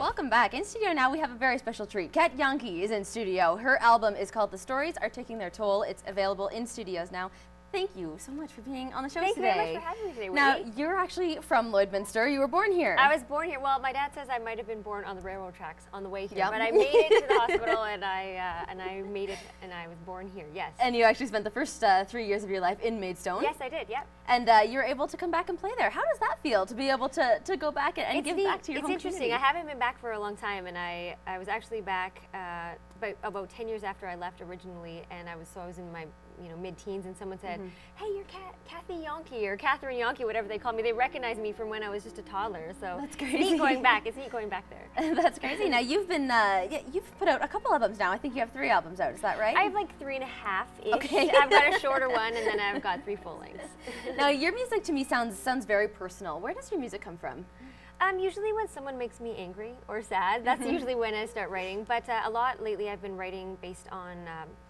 welcome back. In studio now we have a very special treat. Cat Jahnke is in studio. Her album is called The Stories Are Taking Their Toll. It's available in studios now. Thank you so much for being on the show today. Thank you very much for having me today, Whitney. Now, you're actually from Lloydminster. You were born here. I was born here. Well, my dad says I might have been born on the railroad tracks on the way here, Yep. but I made it to the hospital, and I made it, and I was born here. Yes. And you actually spent the first 3 years of your life in Maidstone. Yes, I did. Yep. And you're able to come back and play there. How does that feel to be able to go back and give back to your home It's interesting. community? I haven't been back for a long time, and I was actually back about 10 years after I left originally, and I was in my mid-teens, and someone said, "Hey, you're Kathy Jahnke or Catherine Jahnke, whatever they call me." They recognized me from when I was just a toddler. So that's crazy. It's neat going back. It's neat going back there. That's crazy. Now you've been you've put out a couple albums now. I think you have 3 albums out. Is that right? I have like 3.5-ish. Okay. I've got a shorter one, and then I've got 3 full lengths. Now your music to me sounds very personal. Where does your music come from? Usually when someone makes me angry or sad, that's usually when I start writing. But a lot lately I've been writing based on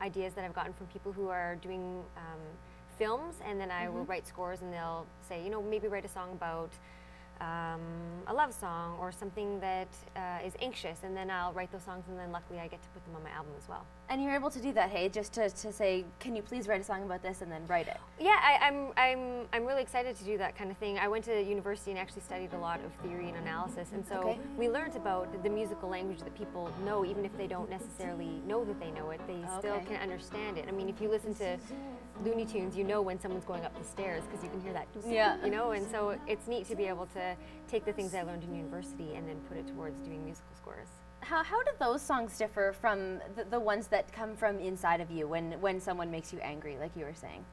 ideas that I've gotten from people who are doing films, and then I will write scores, and they'll say, maybe write a song about a love song or something that is anxious, and then I'll write those songs, and then luckily I get to put them on my album as well. And you're able to do that, hey, just to say, can you please write a song about this, and then write it? Yeah, I'm really excited to do that kind of thing. I went to university and actually studied a lot of theory and analysis, and so we learned about the musical language that people know, even if they don't necessarily know that they know it, they still can understand it. I mean, if you listen to Looney Tunes, you know when someone's going up the stairs because you can hear that, and so it's neat to be able to take the things I learned in university and then put it towards doing musical scores. How do those songs differ from the ones that come from inside of you when someone makes you angry, like you were saying?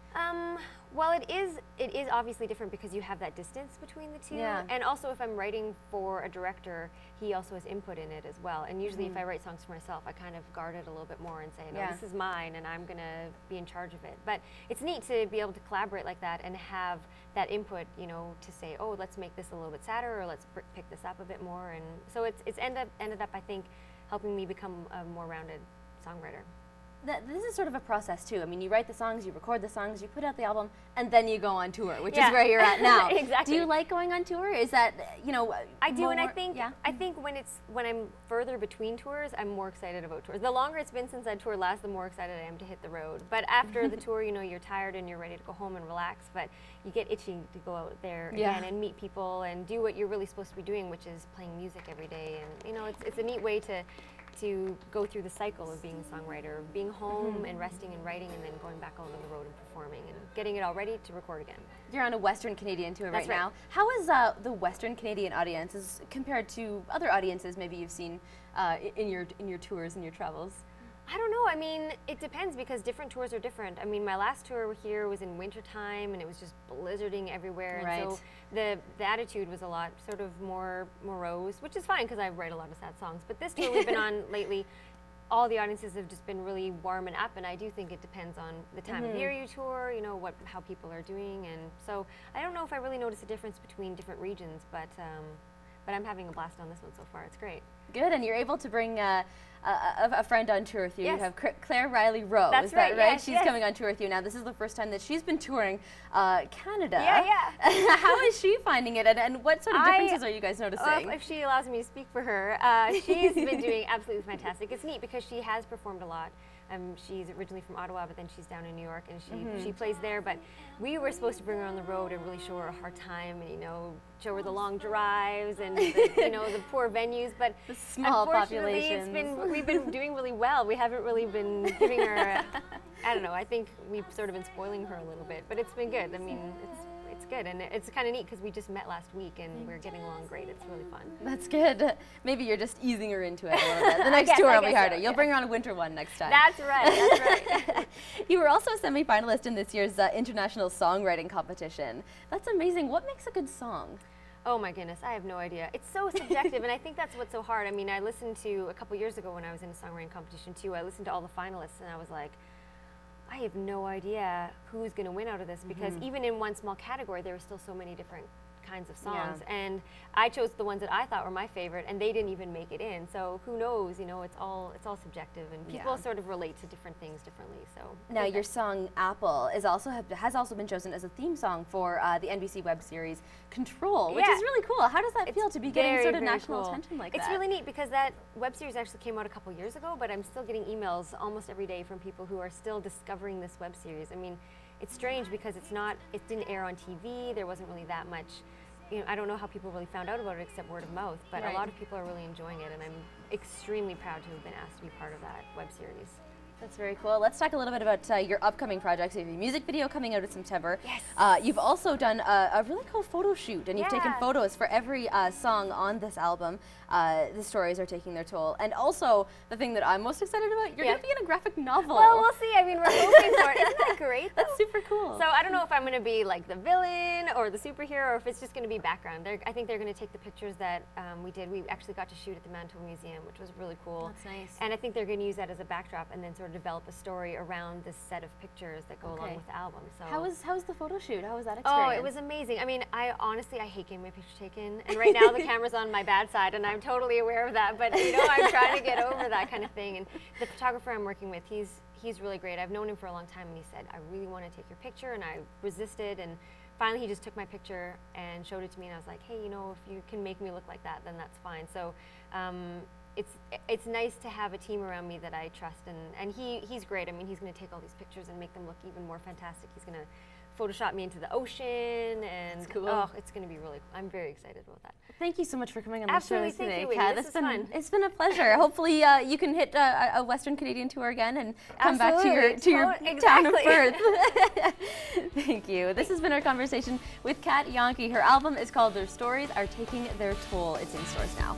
Well, it is obviously different because you have that distance between the two. Yeah. And also if I'm writing for a director, he also has input in it as well. And usually if I write songs for myself, I kind of guard it a little bit more and say, no, this is mine and I'm going to be in charge of it. But it's neat to be able to collaborate like that and have that input, to say, oh, let's make this a little bit sadder, or let's pick this up a bit more. And so it's ended up, I think, helping me become a more rounded songwriter. This is sort of a process too. I mean, you write the songs, you record the songs, you put out the album, and then you go on tour, which is where you're at now. Exactly. Do you like going on tour? Is that I do, and I think when I'm further between tours, I'm more excited about tours. The longer it's been since I toured last, the more excited I am to hit the road. But after the tour, you're tired and you're ready to go home and relax. But you get itching to go out there again and meet people and do what you're really supposed to be doing, which is playing music every day. And it's a neat way to go through the cycle of being a songwriter, of being home and resting and writing, and then going back out on the road and performing and getting it all ready to record again. You're on a Western Canadian tour That's right now. How is the Western Canadian audience as compared to other audiences maybe you've seen in your tours and your travels? I don't know. I mean, it depends because different tours are different. I mean, my last tour here was in wintertime and it was just blizzarding everywhere. And so the attitude was a lot sort of more morose, which is fine because I write a lot of sad songs. But this tour we've been on lately, all the audiences have just been really warm and up, and I do think it depends on the time of year you tour, how people are doing. And so I don't know if I really notice a difference between different regions, but I'm having a blast on this one so far. It's great. Good, and you're able to bring a friend on tour with you. Yes. You have Claire Riley Rowe. That's is that right? Yes, She's coming on tour with you now. This is the first time that she's been touring Canada. Yeah. How is she finding it, and what sort of differences are you guys noticing? If she allows me to speak for her, she's been doing absolutely fantastic. It's neat because she has performed a lot. She's originally from Ottawa, but then she's down in New York, and she plays there. But we were supposed to bring her on the road and really show her a hard time, and show her the long drives and the poor venues. But the small unfortunately, populations. we've been doing really well. We haven't really been giving her. I don't know. I think we've sort of been spoiling her a little bit, but it's been good. I mean, it's good, and it's kind of neat because we just met last week and we're getting along great. It's really fun. That's good. Maybe you're just easing her into it a little bit. The next tour will be harder. You'll bring her on a winter one next time. That's right. You were also a semi-finalist in this year's International Songwriting Competition. That's amazing. What makes a good song? Oh my goodness, I have no idea. It's so subjective, and I think that's what's so hard. I mean, I listened to, a couple years ago when I was in a songwriting competition too, I listened to all the finalists and I was like, I have no idea who's going to win out of this, because even in one small category there were still so many different kinds of songs. And I chose the ones that I thought were my favorite, and they didn't even make it in. So who knows? You know, it's all subjective, and people sort of relate to different things differently. So now your song "Apple" has also been chosen as a theme song for the NBC web series Control, which is really cool. How does that feel to be getting sort of national attention like that? It's really neat because that web series actually came out a couple years ago, but I'm still getting emails almost every day from people who are still discovering this web series. I mean, it's strange because it didn't air on TV. There wasn't really that much. You know, I don't know how people really found out about it except word of mouth, but a lot of people are really enjoying it, and I'm extremely proud to have been asked to be part of that web series. That's very cool. Let's talk a little bit about your upcoming projects. You have a music video coming out in September. Yes. You've also done a really cool photo shoot, and you've taken photos for every song on this album. The stories are taking their toll. And also, the thing that I'm most excited about, you're going to be in a graphic novel. Well, we'll see. I mean, we're hoping for it. Isn't that great, though? That's super cool. So I don't know if I'm going to be like the villain or the superhero, or if it's just going to be background. I think they're going to take the pictures that we did. We actually got to shoot at the Manitoba Museum, which was really cool. That's nice. And I think they're going to use that as a backdrop and then sort of develop a story around this set of pictures that go along with the album. So how was the photo shoot? How was that experience? Oh, it was amazing. I mean, I honestly hate getting my picture taken, and right now the camera's on my bad side, and I'm totally aware of that. But you know, I'm trying to get over that kind of thing. And the photographer I'm working with, he's really great. I've known him for a long time, and he said, I really want to take your picture, and I resisted, and finally he just took my picture and showed it to me, and I was like, hey, you know, if you can make me look like that, then that's fine. So it's nice to have a team around me that I trust, and he's great. I mean, he's going to take all these pictures and make them look even more fantastic. He's going to Photoshop me into the ocean, and it's going to be really cool. I'm very excited about that. Thank you so much for coming on the show today, Kat. This is fun. It's been a pleasure. Hopefully you can hit a Western Canadian tour again and come back to your town of birth. Thank you. This has been our conversation with Cat Jahnke. Her album is called Their Stories Are Taking Their Toll. It's in stores now.